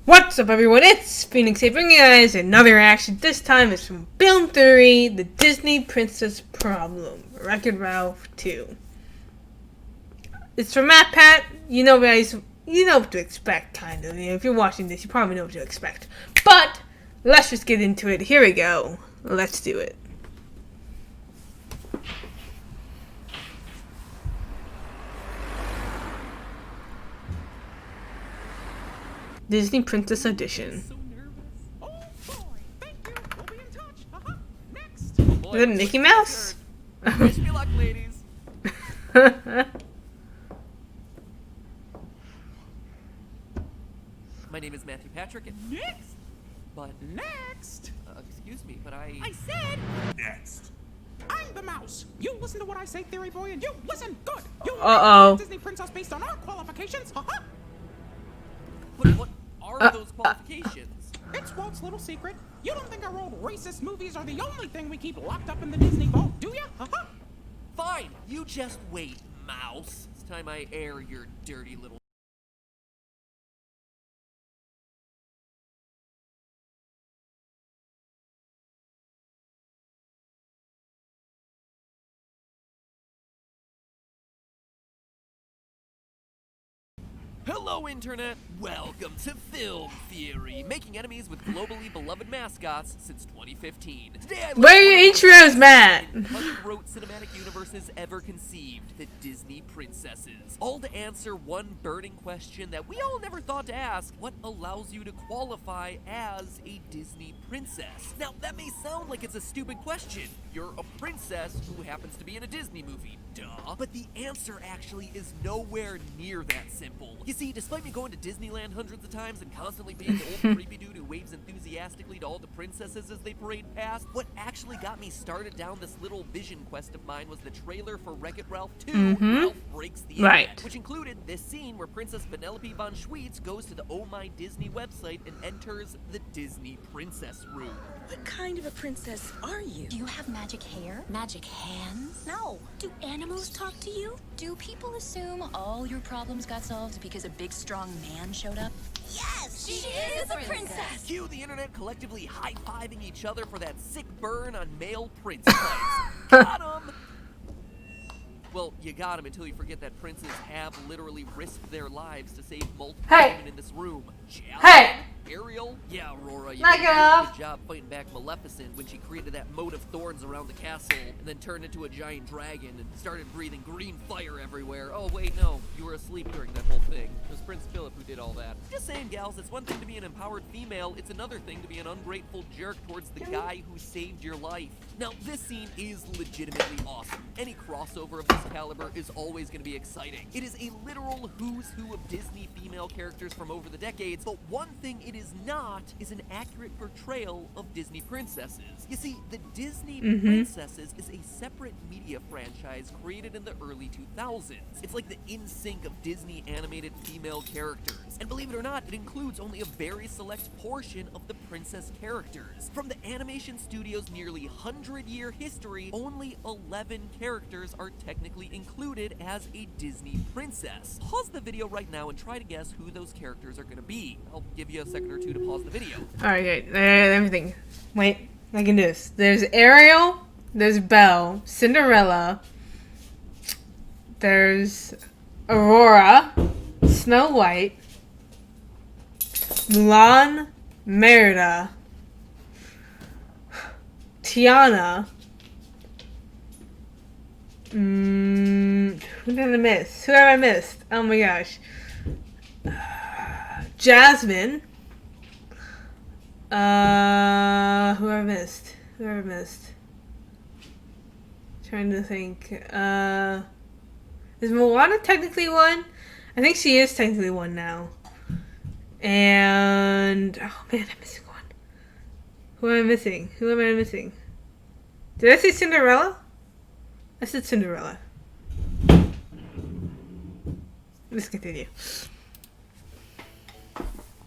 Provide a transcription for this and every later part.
What's up, everyone? It's Phoenix here, bringing you guys another reaction. This time it's from Film Theory, the Disney Princess Problem, Wreck-It Ralph 2. It's from Matt Pat. You know, guys, you know what to expect, kind of. You know, if you're watching this, you probably know what to expect. But let's just get into it. Here we go. Let's do it. Disney Princess Edition. Oh boy, thank you. We'll be in touch. Next. Oh boy, is it Mickey Mouse? Wish me luck, ladies. My name is Matthew Patrick, and next. But next. Excuse me, but I said next. I'm the mouse. You listen to what I say, Theory Boy, and you listen good. You Disney princess based on our qualifications. What are those qualifications? It's Walt's little secret. You don't think our old racist movies are the only thing we keep locked up in the Disney vault, do ya? Fine, you just wait, mouse. It's time I air your dirty little... Hello, Internet! Welcome to Film Theory, making enemies with globally beloved mascots since 2015. Today Where are your intros, Matt? Unwrote cinematic universes ever conceived, the Disney princesses. All to answer one burning question that we all never thought to ask: what allows you to qualify as a Disney princess? Now, that may sound like it's a stupid question. You're a princess who happens to be in a Disney movie, duh. But the answer actually is nowhere near that simple. You see, despite me going to Disneyland hundreds of times and constantly being the old creepy dude who waves enthusiastically to all the princesses as they parade past, what actually got me started down this little vision quest of mine was the trailer for Wreck-It Ralph 2, Ralph Breaks the Internet, which included this scene where Princess Vanellope von Schweetz goes to the Oh My Disney website and enters the Disney Princess Room. What kind of a princess are you? Do you have magic hair? Magic hands? No. Do animals talk to you? Do people assume all your problems got solved because a big strong man showed up? Yes, she is a princess. Cue the internet collectively high-fiving each other for that sick burn on male prince fights. Got him! Well, you got him until you forget that princes have literally risked their lives to save multiple women in this room. Ariel? Yeah, Aurora, you did a good job fighting back Maleficent when she created that moat of thorns around the castle and then turned into a giant dragon and started breathing green fire everywhere. Oh, wait, no. You were asleep during that whole thing. It was Prince Philip who did all that. Just saying, gals, it's one thing to be an empowered female. It's another thing to be an ungrateful jerk towards the guy who saved your life. Now, this scene is legitimately awesome. Any crossover of this caliber is always going to be exciting. It is a literal who's who of Disney female characters from over the decades, but one thing it is not is an accurate portrayal of Disney princesses. You see, the Disney Princesses is a separate media franchise created in the early 2000s. It's like the NSYNC of Disney animated female characters. And believe it or not, it includes only a very select portion of the princess characters. From the animation studio's nearly 100-year history, only 11 characters are technically included as a Disney princess. Pause the video right now and try to guess who those characters are going to be. I'll give you a second or two to pause the video. Alright, everything. Wait, I can do this. There's Ariel, there's Belle, Cinderella, there's Aurora, Snow White, Mulan, Merida, Tiana. Who did I miss? Who have I missed? Oh my gosh. Jasmine. Who have I missed? Who have I missed? Trying to think. Is Moana technically one? I think she is technically one now. And oh man, I'm missing one. Who am I missing? Who am I missing? Did I say Cinderella? I said Cinderella. Let's continue.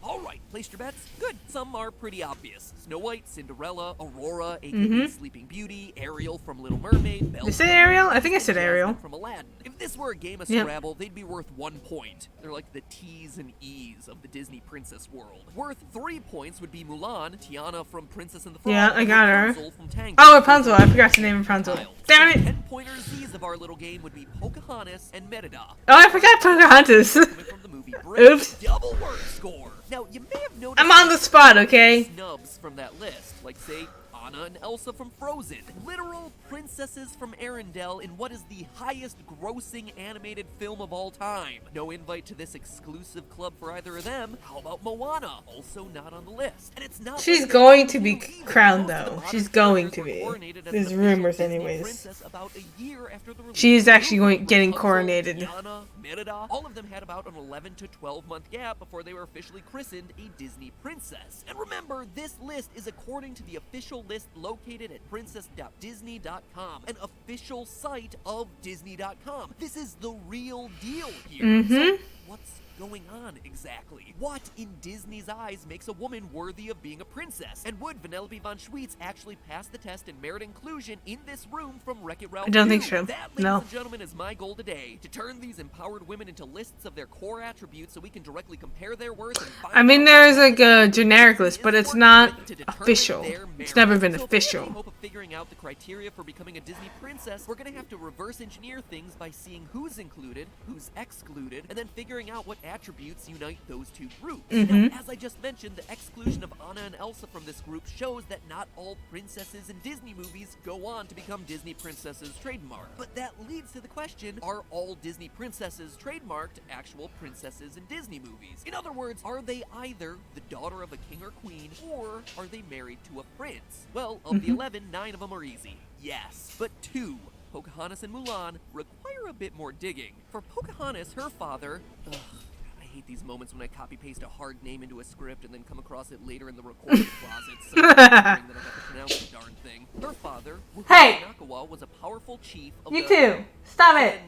Alright, Placed your bets? Good. Some are pretty obvious. Snow White, Cinderella, Aurora, aka Sleeping Beauty, Ariel from Little Mermaid, Belle. You said Ariel? I think I said and Ariel. Jasmine from Aladdin. If this were a game of Yep. Scrabble, they'd be worth 1 point. They're like the T's and E's of the Disney princess world. Worth 3 points would be Mulan, Tiana from Princess and the Frog, Yeah, I and her. Rapunzel from Tangled. Oh, Rapunzel. I forgot to name Rapunzel. Child. Damn So it. the 10-pointer Z's of our little game would be Pocahontas and Merida. Oh, I forgot Pocahontas. Coming from the movie Brave. Oops. Double word score. Now, you may have noticed I'm on the spot, okay? snubs from that list, like, say, Anna and Elsa from Frozen. Literal princesses from Arendelle in what is the highest grossing animated film of all time. No invite to this exclusive club for either of them. How about Moana? Also not on the list. And it's not She's like going to be either. crowned, Most of the though. modern She's going to characters be. were coronated as There's an official rumors Disney anyways. princess about a year after the release She's of actually the movie. getting Rapunzel, coronated. Tiana, Merida, all of them had about an 11 to 12 month gap before they were officially christened a Disney princess. And remember, this list is according to the official list located at princess.disney.com, an official site of Disney.com. This is the real deal here. So what's going on exactly? What in Disney's eyes makes a woman worthy of being a princess? And would Vanellope von Schweetz actually pass the test and merit inclusion in this room from Wreck-It Ralph I don't think 2? so. That, ladies No. and gentlemen, is my goal today, to turn these empowered women into lists of their core attributes so we can directly compare their worth and find I mean, out there's what like a generic Disney list, is but it's working not with to determine official. their It's merit. never been So if we have official. any hope of figuring out the criteria for becoming a Disney princess, we're gonna have to reverse engineer things by seeing who's included, who's excluded, and then figuring out what attributes unite those two groups. Now, as I just mentioned, the exclusion of Anna and Elsa from this group shows that not all princesses in Disney movies go on to become Disney princesses trademarked. But that leads to the question, are all Disney princesses trademarked actual princesses in Disney movies? In other words, are they either the daughter of a king or queen, or are they married to a prince? Well, of the 11, 9 of them are easy. Yes, but 2, Pocahontas and Mulan, require a bit more digging. For Pocahontas, her father... I hate these moments when I copy-paste a hard name into a script and then come across it later in the recording closet, so that I have to pronounce the darn thing. Her father, Hey! Nakawa, was a powerful chief of You the... too. Stop it.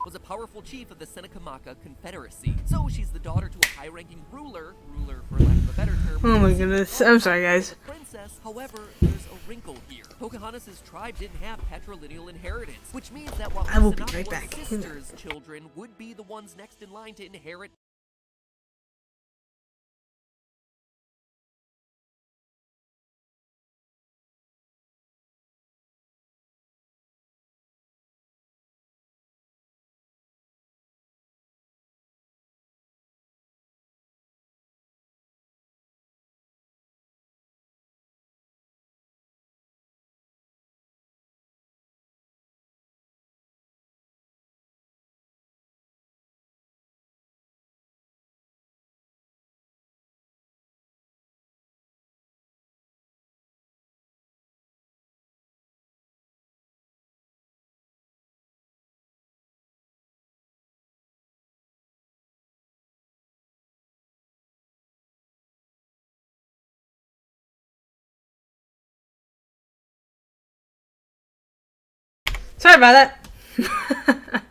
was a powerful chief of the Senekamaka Confederacy. So she's the daughter to a high-ranking ruler for lack of a better term. Oh my goodness. I'm sorry, guys. Princess, however, there's a wrinkle here. Pocahontas' tribe didn't have patrilineal inheritance, which means that while I will be Nakawa's right back. sisters' children would be the ones next in line to inherit Sorry about that.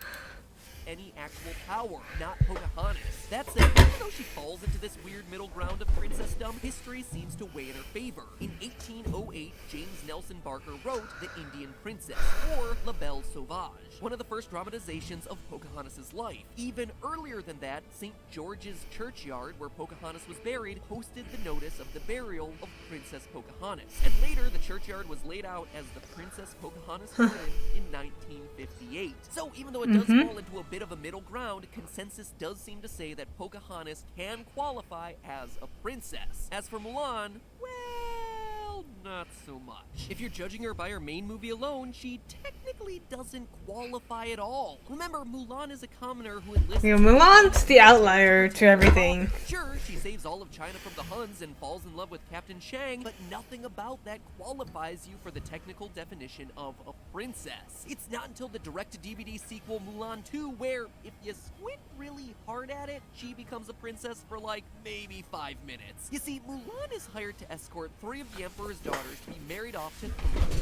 any actual power, not Pocahontas. That said, even though she falls into this weird middle ground of princessdom, history seems to weigh in her favor. In 1808, James Nelson Barker wrote The Indian Princess, or La Belle Sauvage, one of the first dramatizations of Pocahontas' life. Even earlier than that, St. George's Churchyard, where Pocahontas was buried, posted the notice of the burial of Princess Pocahontas. And later, the churchyard was laid out as the Princess Pocahontas Garden in 1958. So even though it does fall into a bit of a middle ground, consensus does seem to say that Pocahontas can qualify as a princess. As for Mulan, well, not so much. If you're judging her by her main movie alone, she technically doesn't qualify at all. Remember, Mulan is a commoner who enlists... You know, Mulan's the outlier to everything. Sure, she saves all of China from the Huns and falls in love with Captain Shang, but nothing about that qualifies you for the technical definition of a princess. It's not until the direct-to-DVD sequel Mulan 2 where, if you squint really hard at it, she becomes a princess for like maybe 5 minutes. You see, Mulan is hired to escort 3 of the Emperor's daughters to be married off to 3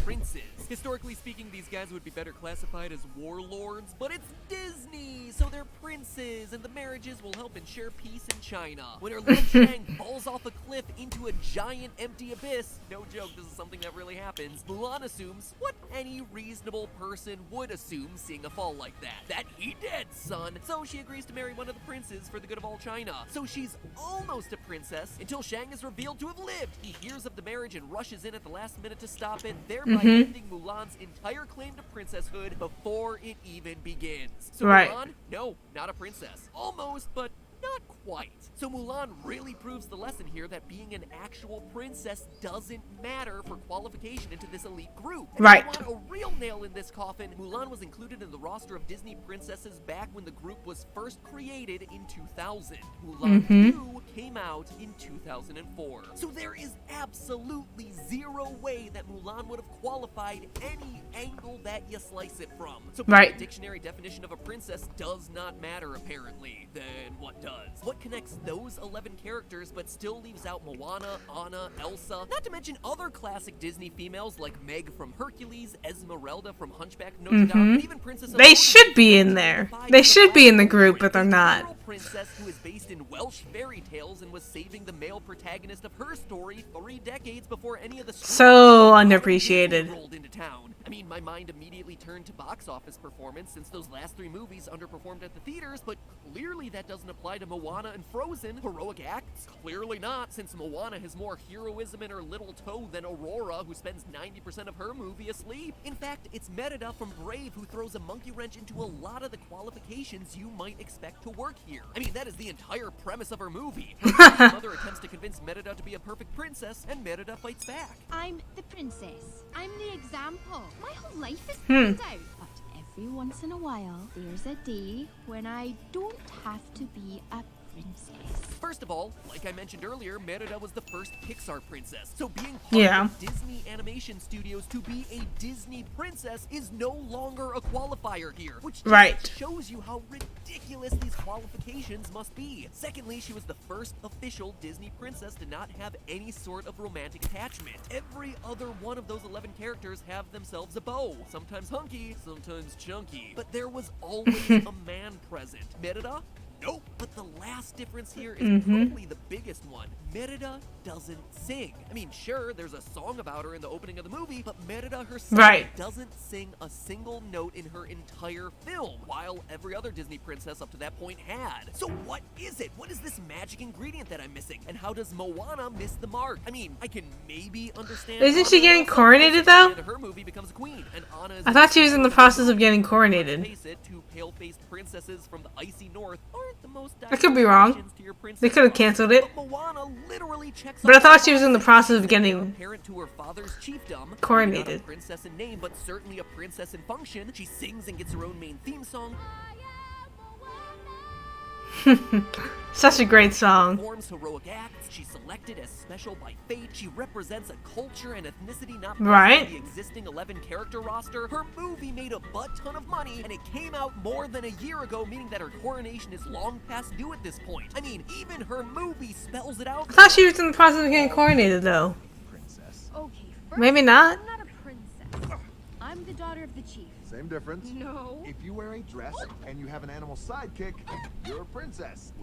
princes. Historically speaking, these guys would be better classified as warlords, but it's Disney, so they're princes, and the marriages will help ensure peace in China. When her when Shang falls off a cliff into a giant empty abyss, no joke, this is something that really happens, Mulan assumes what any reasonable person would assume seeing a fall like that he dead, son. So she agrees to marry one of the princes for the good of all China. So she's almost a princess until Shang is revealed to have lived. He hears of the marriage and rushes in at the last minute to stop it, thereby ending Mulan's entire claim to princesshood before it even begins. So Right. Mulan, no, not a princess. Almost, but not quite. So Mulan really proves the lesson here that being an actual princess doesn't matter for qualification into this elite group. And Right. if you want a real nail in this coffin, Mulan was included in the roster of Disney princesses back when the group was first created in 2000. Mulan 2 came out in 2004. So there is absolutely zero way that Mulan would have qualified any angle that you slice it from. So Right. the dictionary definition of a princess does not matter apparently. Then what does? What connects those 11 characters but still leaves out Moana, Anna, Elsa, not to mention other classic Disney females like Meg from Hercules, Esmeralda from Hunchback of Notre Dame, and even Princess They should be in there. They should be in the group, but they're not. Girl princess who is based in Welsh fairy tales and was saving the male protagonist of her story 3 decades before any of the So underappreciated. rolled into town. I mean, my mind immediately turned to box office performance since those last 3 movies underperformed at the theaters, but clearly that doesn't apply to Moana and Frozen. Heroic acts? Clearly not, since Moana has more heroism in her little toe than Aurora, who spends 90% of her movie asleep. In fact, it's Merida from Brave who throws a monkey wrench into a lot of the qualifications you might expect to work here. I mean, that is the entire premise of her movie. Her mother attempts to convince Merida to be a perfect princess, and Merida fights back. I'm the princess. I'm the example. My whole life is planned out. But every once in a while, there's a day when I don't have to be a princess. First of all, like I mentioned earlier, Merida was the first Pixar princess. So being part of Disney Animation Studios to be a Disney princess is no longer a qualifier here, which just shows you how ridiculous these qualifications must be. Secondly, she was the first official Disney princess to not have any sort of romantic attachment. Every other one of those 11 characters have themselves a beau, sometimes hunky, sometimes chunky, but there was always a man present. Merida? Nope. But the last difference here is probably the biggest one. Merida doesn't sing. I mean, sure, there's a song about her in the opening of the movie, but Merida herself doesn't sing a single note in her entire film, while every other Disney princess up to that point had. So what is it? What is this magic ingredient that I'm missing? And how does Moana miss the mark? I mean, I can maybe understand. Isn't she getting coronated though? Her movie becomes a queen, and Anna is I thought she was in the process of getting coronated. Face it, 2 pale-faced princesses from the icy north aren't the most I could be wrong. They could have canceled it. But Moana literally checks But I thought she was in the process of getting parent to her father's chiefdom, coronated. not a princess in name, but certainly a princess in function. She sings and gets her own main theme song. Such a great song. Performs heroic acts. She's selected as special by fate. She represents a culture and ethnicity not present in the existing 11 character roster. Her movie made a butt ton of money, and it came out more than a year ago, meaning that her coronation is long past due at this point. I mean, even her movie spells it out. I thought she was in the process of getting coronated though. Okay, first, Maybe not. I'm not a princess. I'm the daughter of the chief. Same difference. No. If you wear a dress and you have an animal sidekick, you're a princess.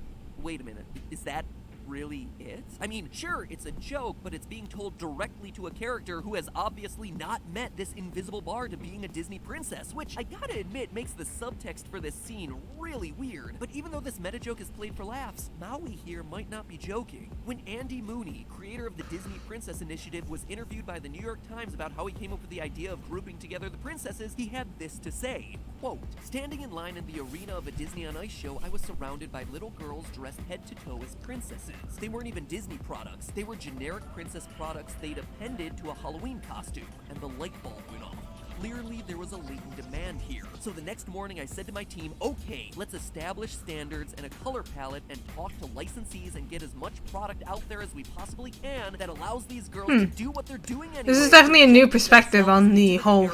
Wait a minute, is that really it? I mean, sure, it's a joke, but it's being told directly to a character who has obviously not met this invisible bar to being a Disney princess, which I gotta admit makes the subtext for this scene really weird. But even though this meta joke is played for laughs, Maui here might not be joking. When Andy Mooney, creator of the Disney Princess Initiative, was interviewed by the New York Times about how he came up with the idea of grouping together the princesses, he had this to say, quote, "Standing in line in the arena of a Disney on Ice show, I was surrounded by little girls dressed head to toe as princesses. They weren't even Disney products. They were generic princess products they'd appended to a Halloween costume, and the light bulb went off. Clearly, there was a latent demand here. So the next morning, I said to my team, okay, let's establish standards and a color palette and talk to licensees and get as much product out there as we possibly can that allows these girls to do what they're doing anyway. This is definitely a new perspective on the whole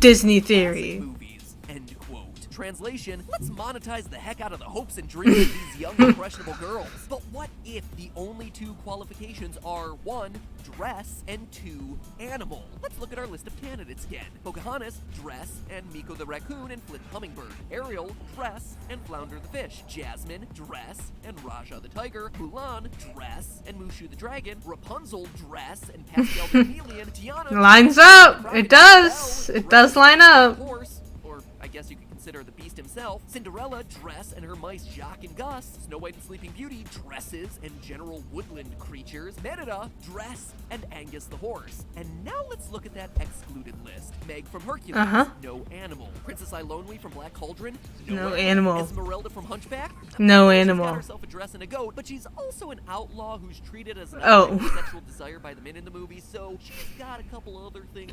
Disney theory. Movies. End quote. translation, let's monetize the heck out of the hopes and dreams of these young, impressionable girls. But what if the only two qualifications are 1, dress, and 2, animal? Let's look at our list of candidates again. Pocahontas, dress, and Miko the raccoon and Flip Hummingbird. Ariel, dress, and Flounder the fish. Jasmine, dress, and Raja the tiger. Mulan, dress, and Mushu the dragon. Rapunzel, dress, and Pascal the chameleon. Tiana Lines up. It does. It does line up. Horse, or I guess you could consider the beast himself. Cinderella, dress, and her mice Jacques and Gus. Snow White and Sleeping Beauty, dresses, and general woodland creatures. Merida, dress, and Angus the horse. And now let's look at that excluded list. Meg from Hercules, no animal. Princess Iolani from Black Cauldron, No animal. Esmeralda from Hunchback, No she's animal. got herself a dress and a goat, but she's also an outlaw who's treated as an Oh. object of sexual desire by the men in the movie, so she's got a couple other things.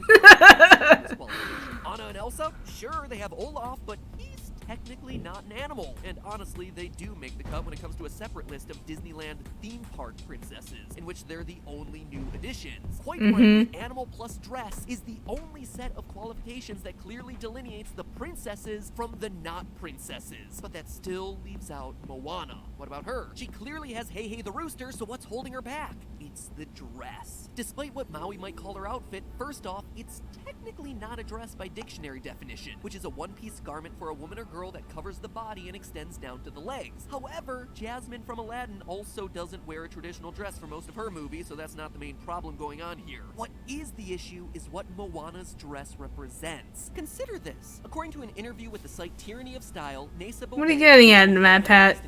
Anna and Elsa, sure, they have Olaf, but he's technically not an animal. And honestly, they do make the cut when it comes to a separate list of Disneyland theme park princesses, in which they're the only new additions. Quite frankly, animal plus dress is the only set of qualifications that clearly delineates the princesses from the not princesses. But that still leaves out Moana. What about her? She clearly has Hey Hey the rooster, so what's holding her back? It's the dress. Despite what Maui might call her outfit, first off, it's technically not a dress by dictionary definition, which is a one-piece garment for a woman or girl that covers the body and extends down to the legs. However, Jasmine from Aladdin also doesn't wear a traditional dress for most of her movies, so that's not the main problem going on here. What is the issue is what Moana's dress represents. Consider this. According to an interview with the site Tyranny of Style, Nasa What are you getting at, Mad Pat?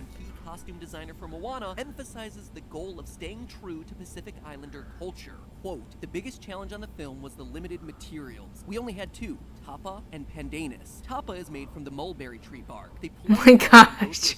costume designer for Moana, emphasizes the goal of staying true to Pacific Islander culture. Quote, the biggest challenge on the film was the limited materials. We only had 2, Tapa and Pandanus. Tapa is made from the mulberry tree bark. They Oh my gosh.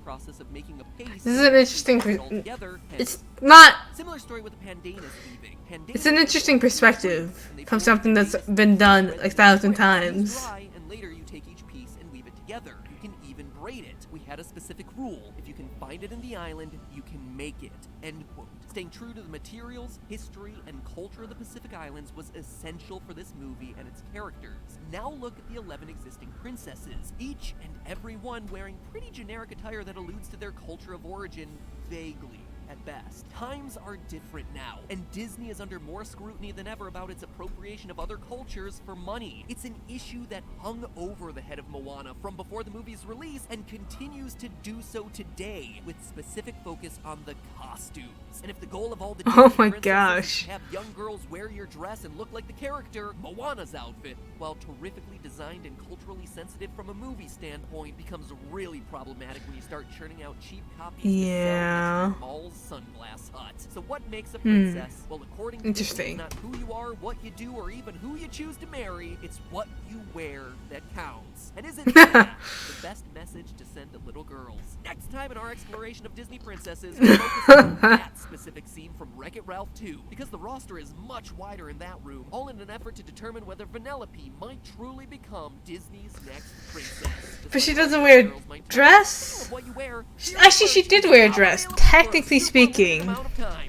process of making a paste. This is an interesting. Together, It's not. similar story with the Pandanus weaving. It's an interesting perspective from something that's been done 1,000 times. Dry, and later you take each piece and weave it together. You can even braid it. We had a specific rule. If you can find it in the island, you can make it. End quote. Staying true to the materials, history, and culture of the Pacific Islands was essential for this movie and its characters. Now look at the 11 existing princesses, each and every one wearing pretty generic attire that alludes to their culture of origin vaguely. At best. Times are different now, and Disney is under more scrutiny than ever about its appropriation of other cultures for money. It's an issue that hung over the head of Moana from before the movie's release and continues to do so today, with specific focus on the costumes. And if the goal of all the Oh Disney my princesses gosh. is to have young girls wear your dress and look like the character, Moana's outfit, while terrifically designed and culturally sensitive from a movie standpoint, becomes really problematic when you start churning out cheap copies to Yeah. sell at your malls Sunglass Hut. So what makes a princess? Well, according to Interesting. Disney, it's not who you are, what you do, or even who you choose to marry. It's what you wear that counts. And isn't that the best message to send to little girls? Next time in our exploration of Disney princesses, we'll focus on that specific scene from Wreck-It Ralph 2, because the roster is much wider in that room, all in an effort to determine whether Vanellope might truly become Disney's next princess. But she doesn't wear a dress? What you wear, Actually, she did wear a dress, technically speaking.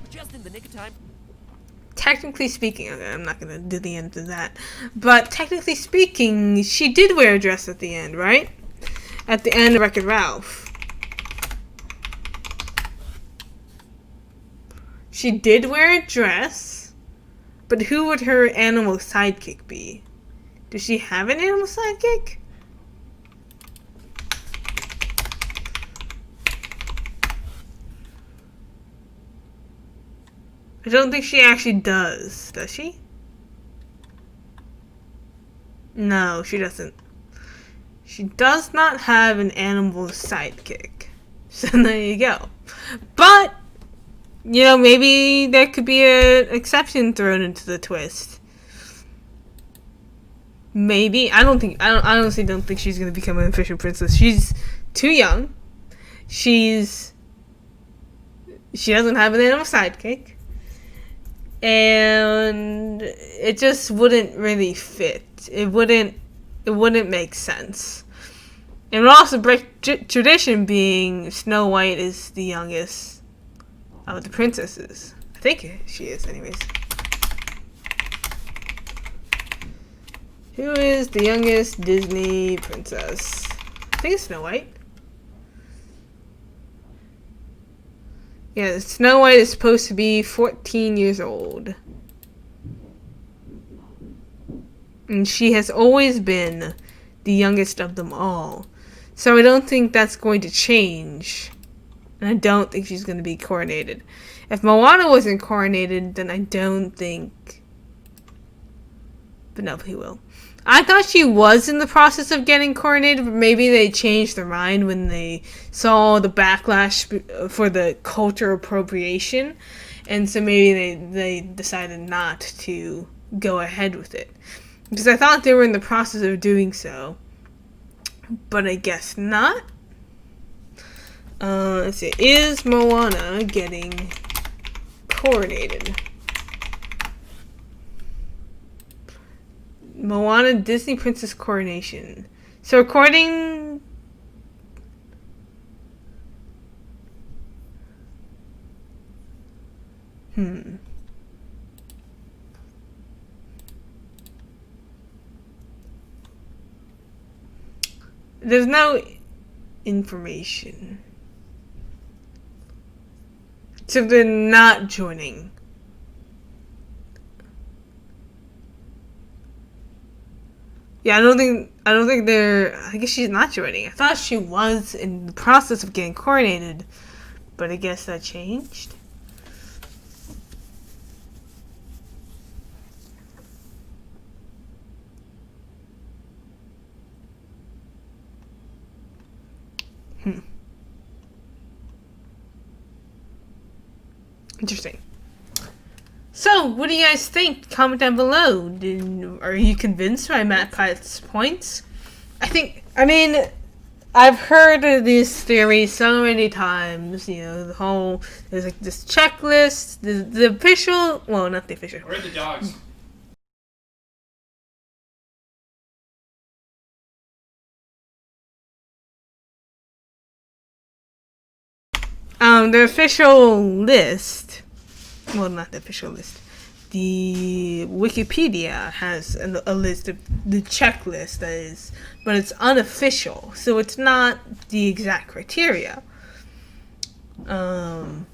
Just in the nick of time. Technically speaking, okay, I'm not gonna do the end of that. But technically speaking, she did wear a dress at the end, right? At the end of Wreck-It Ralph. She did wear a dress, but who would her animal sidekick be? Does she have an animal sidekick? I don't think she actually does. Does she? No, she doesn't. She does not have an animal sidekick. So there you go. But, you know, maybe there could be an exception thrown into the twist. Maybe. I honestly don't think she's going to become an official princess. She's too young. She doesn't have an animal sidekick. And it just wouldn't really fit. It wouldn't make sense. It would also break tradition, being Snow White is the youngest of the princesses. I think she is, anyways. Who is the youngest Disney princess? think it's Snow White. Yeah, Snow White is supposed to be 14 years old. And she has always been the youngest of them all. So I don't think that's going to change. And I don't think she's going to be coronated. If Moana wasn't coronated, then I don't think Vanellope will. I thought she was in the process of getting coronated, but maybe they changed their mind when they saw the backlash for the culture appropriation. And so maybe they decided not to go ahead with it. Because I thought they were in the process of doing so. But I guess not. Let's see. Is Moana getting coronated? Moana Disney Princess Coronation. So according... There's no information. So they're not joining. Yeah, I don't think they're... I guess she's not joining. I thought she was in the process of getting coronated, but I guess that changed. Interesting. So, what do you guys think? Comment down below. Are you convinced by Matt Pike's points? I've heard of this theory so many times. You know, there's like this checklist, the official, well, not the official. Where are the dogs? The official list, well, not the official list, the Wikipedia has a list of the checklist, that is, but it's unofficial, so it's not the exact criteria. And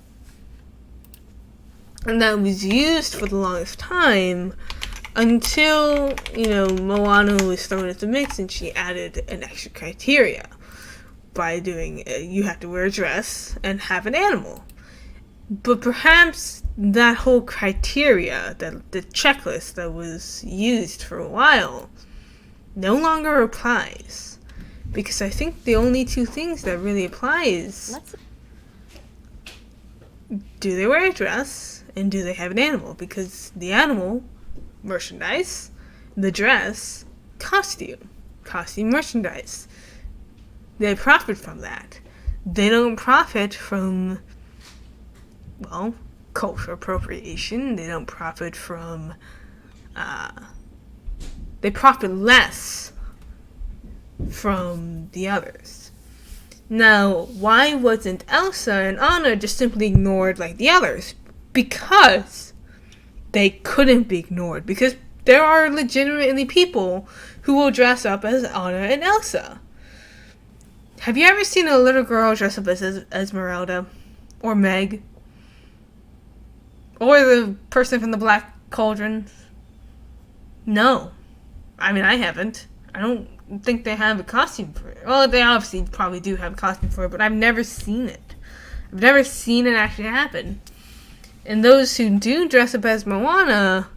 that was used for the longest time until, Moana was thrown into the mix and she added an extra criteria. By doing, you have to wear a dress and have an animal. But perhaps that whole criteria, the checklist that was used for a while, no longer applies. Because I think the only two things that really apply is, do they wear a dress and do they have an animal? Because the animal, merchandise, the dress, costume merchandise. They profit from that. They don't profit from, well, cultural appropriation. They don't profit from, they profit less from the others. Now, why wasn't Elsa and Anna just simply ignored like the others? Because they couldn't be ignored. Because there are legitimately people who will dress up as Anna and Elsa. Have you ever seen a little girl dress up as Esmeralda? Or Meg? Or the person from the Black Cauldron? No. I haven't. I don't think they have a costume for it. Well, they obviously probably do have a costume for it, but I've never seen it. I've never seen it actually happen. And those who do dress up as Moana,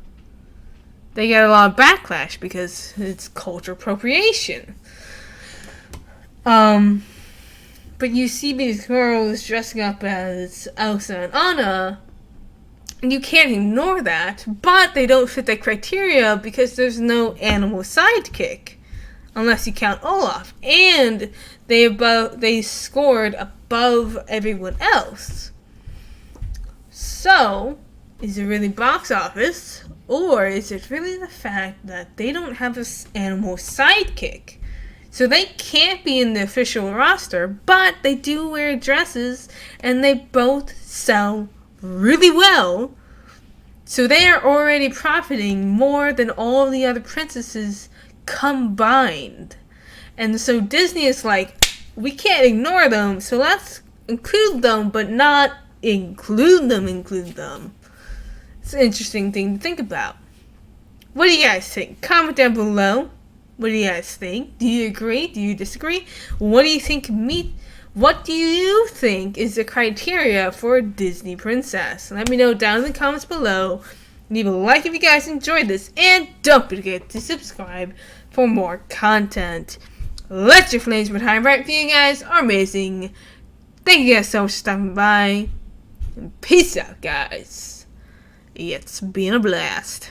they get a lot of backlash because it's cultural appropriation. But you see these girls dressing up as Elsa and Anna, and you can't ignore that, but they don't fit that criteria because there's no animal sidekick, unless you count Olaf, and they scored above everyone else. So, is it really box office, or is it really the fact that they don't have an animal sidekick? So they can't be in the official roster, but they do wear dresses, and they both sell really well. So they are already profiting more than all the other princesses combined. And so Disney is like, we can't ignore them, so let's include them, but not include them. It's an interesting thing to think about. What do you guys think? Comment down below. What do you guys think? Do you agree? Do you disagree? What do you think is the criteria for a Disney princess? Let me know down in the comments below. Leave a like if you guys enjoyed this, and don't forget to subscribe for more content. Let your flames burn bright for you guys are amazing. Thank you guys so much for stopping by. And peace out, guys. It's been a blast.